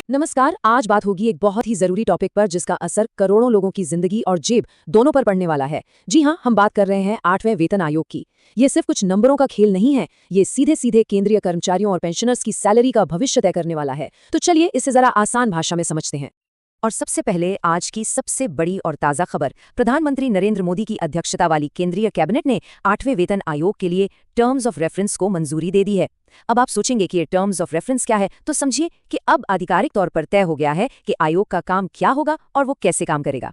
नमस्कार। आज बात होगी एक बहुत ही जरूरी टॉपिक पर जिसका असर करोड़ों लोगों की जिंदगी और जेब दोनों पर पड़ने वाला है। जी हाँ, हम बात कर रहे हैं 8वें वेतन आयोग की। ये सिर्फ कुछ नंबरों का खेल नहीं है, ये सीधे सीधे केंद्रीय कर्मचारियों और पेंशनर्स की सैलरी का भविष्य तय करने वाला है। तो चलिए इसे जरा आसान भाषा में समझते हैं। और सबसे पहले आज की सबसे बड़ी और ताज़ा खबर। प्रधानमंत्री नरेंद्र मोदी की अध्यक्षता वाली केंद्रीय कैबिनेट ने 8वें वेतन आयोग के लिए टर्म्स ऑफ रेफरेंस को मंजूरी दे दी है। अब आप सोचेंगे कि ये टर्म्स ऑफ रेफरेंस क्या है, तो समझिए कि अब आधिकारिक तौर पर तय हो गया है कि आयोग का काम क्या होगा और वो कैसे काम करेगा।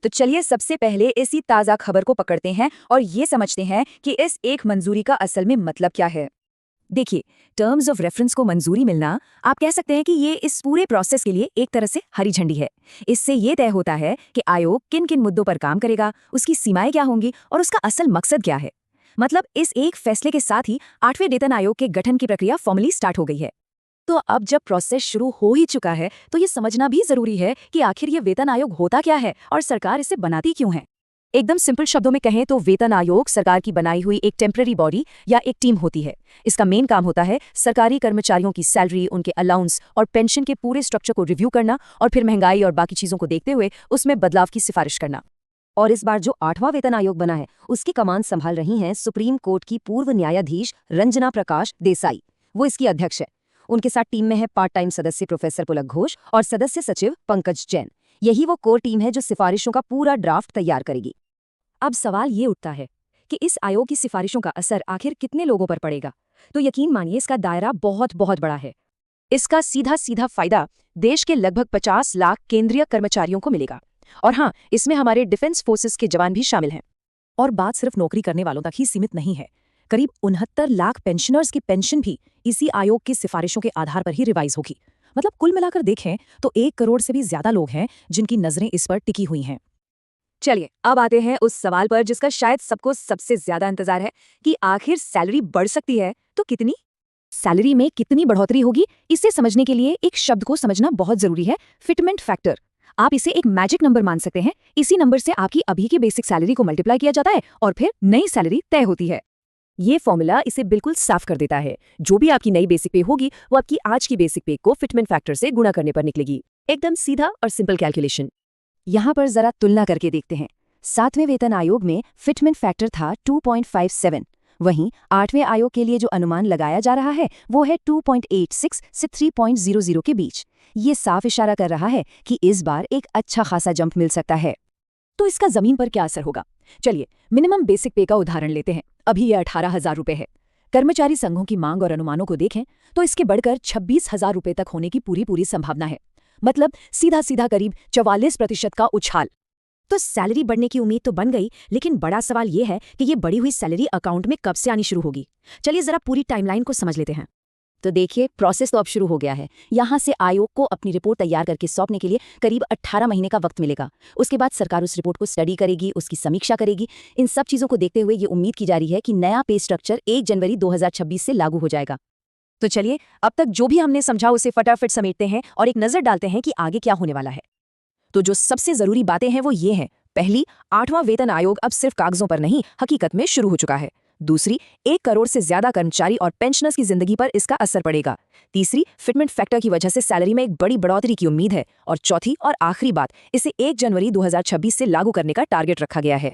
तो चलिए सबसे पहले इसी ताज़ा खबर को पकड़ते हैं और ये समझते हैं कि इस एक मंजूरी का असल में मतलब क्या है। देखिए, टर्म्स ऑफ रेफरेंस को मंजूरी मिलना, आप कह सकते हैं कि ये इस पूरे प्रोसेस के लिए एक तरह से हरी झंडी है। इससे ये तय होता है कि आयोग किन किन मुद्दों पर काम करेगा, उसकी सीमाएं क्या होंगी और उसका असल मकसद क्या है। मतलब इस एक फैसले के साथ ही 8वें वेतन आयोग के गठन की प्रक्रिया फॉर्मली स्टार्ट हो गई है। तो अब जब प्रोसेस शुरू हो ही चुका है, तो ये समझना भी जरूरी है कि आखिर ये वेतन आयोग होता क्या है और सरकार इसे बनाती क्यों है। एकदम सिंपल शब्दों में कहें तो वेतन आयोग सरकार की बनाई हुई एक टेम्पररी बॉडी या एक टीम होती है। इसका मेन काम होता है सरकारी कर्मचारियों की सैलरी, उनके अलाउंस और पेंशन के पूरे स्ट्रक्चर को रिव्यू करना और फिर महंगाई और बाकी चीजों को देखते हुए उसमें बदलाव की सिफारिश करना। और इस बार जो 8वां वेतन आयोग बना है, उसकी कमान संभाल रही हैं सुप्रीम कोर्ट की पूर्व न्यायाधीश रंजना प्रकाश देसाई। वो इसकी अध्यक्ष है। उनके साथ टीम में है पार्ट टाइम सदस्य प्रोफेसर पुलक घोष और सदस्य सचिव पंकज जैन। यही वो कोर टीम है जो सिफारिशों का पूरा ड्राफ्ट तैयार करेगी। अब सवाल ये उठता है कि इस आयोग की सिफारिशों का असर आखिर कितने लोगों पर पड़ेगा। तो यकीन मानिए इसका दायरा बहुत बहुत बड़ा है। इसका सीधा सीधा फायदा देश के लगभग 50 लाख केंद्रीय कर्मचारियों को मिलेगा। और हाँ, इसमें हमारे डिफेंस फोर्सेस के जवान भी शामिल हैं। और बात सिर्फ नौकरी करने वालों तक ही सीमित नहीं है। करीब 69 लाख पेंशनर्स की पेंशन भी इसी आयोग की सिफारिशों के आधार पर ही रिवाइज होगी। मतलब कुल मिलाकर देखें तो 1 करोड़ से भी ज्यादा लोग हैं जिनकी नजरें इस पर टिकी हुई हैं। चलिए अब आते हैं उस सवाल पर जिसका शायद सबको सबसे ज्यादा इंतजार है कि आखिर सैलरी बढ़ सकती है तो कितनी। सैलरी में कितनी बढ़ोतरी होगी, इसे समझने के लिए एक शब्द को समझना बहुत जरूरी है, फिटमेंट फैक्टर। आप इसे एक मैजिक नंबर मान सकते हैं। इसी नंबर से आपकी अभी की बेसिक सैलरी को मल्टीप्लाई किया जाता है और फिर नई सैलरी तय होती है। ये फॉर्मूला इसे बिल्कुल साफ कर देता है। जो भी आपकी नई बेसिक पे होगी वो आपकी आज की बेसिक पे को फिटमेंट फैक्टर से गुणा करने पर निकलेगी। एकदम सीधा और सिंपल कैलकुलेशन। यहाँ पर जरा तुलना करके देखते हैं। 7वें वेतन आयोग में फिटमेंट फैक्टर था 2.57। वहीं 8वें आयोग के लिए जो अनुमान लगाया जा रहा है वो है 2.86 से 3.00 के बीच। ये साफ इशारा कर रहा है कि इस बार एक अच्छा खासा जंप मिल सकता है। तो इसका जमीन पर क्या असर होगा? चलिए मिनिमम बेसिक पे का उदाहरण लेते हैं। अभी यह 18,000 रुपये है। कर्मचारी संघों की मांग और अनुमानों को देखें तो इसके बढ़कर 26,000 रुपये तक होने की पूरी संभावना है। मतलब सीधा सीधा करीब 44% का उछाल। तो सैलरी बढ़ने की उम्मीद तो बन गई, लेकिन बड़ा सवाल यह है कि ये बढ़ी हुई सैलरी अकाउंट में कब से आनी शुरू होगी। चलिए जरा पूरी टाइमलाइन को समझ लेते हैं। तो देखिए, प्रोसेस तो अब शुरू हो गया है। यहाँ से आयोग को अपनी रिपोर्ट तैयार करके सौंपने के लिए करीब 18 महीने का वक्त मिलेगा। उसके बाद सरकार उस रिपोर्ट को स्टडी करेगी, उसकी समीक्षा करेगी। इन सब चीज़ों को देखते हुए ये उम्मीद की जा रही है कि नया पे स्ट्रक्चर 1 जनवरी 2026 से लागू हो जाएगा। तो चलिए अब तक जो भी हमने समझा उसे फटाफट समेटते हैं और एक नज़र डालते हैं कि आगे क्या होने वाला है। तो जो सबसे जरूरी बातें हैं वो ये हैं। पहली, 8वां वेतन आयोग अब सिर्फ कागजों पर नहीं, हकीकत में शुरू हो चुका है। दूसरी, 1 करोड़ से ज्यादा कर्मचारी और पेंशनर्स की जिंदगी पर इसका असर पड़ेगा। तीसरी, फिटमेंट फैक्टर की वजह से सैलरी में एक बड़ी बढ़ोतरी की उम्मीद है। और चौथी और आखिरी बात, इसे 1 जनवरी 2026 से लागू करने का टारगेट रखा गया है।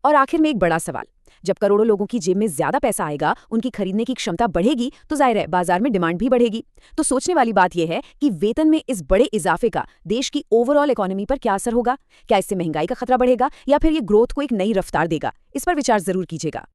और आखिर में एक बड़ा सवाल, जब करोड़ों लोगों की जेब में ज्यादा पैसा आएगा, उनकी खरीदने की क्षमता बढ़ेगी, तो जाहिर है बाजार में डिमांड भी बढ़ेगी। तो सोचने वाली बात यह है कि वेतन में इस बड़े इजाफे का देश की ओवरऑल इकोनॉमी पर क्या असर होगा। क्या इससे महंगाई का खतरा बढ़ेगा या फिर ये ग्रोथ को एक नई रफ्तार देगा? इस पर विचार जरूर कीजिएगा।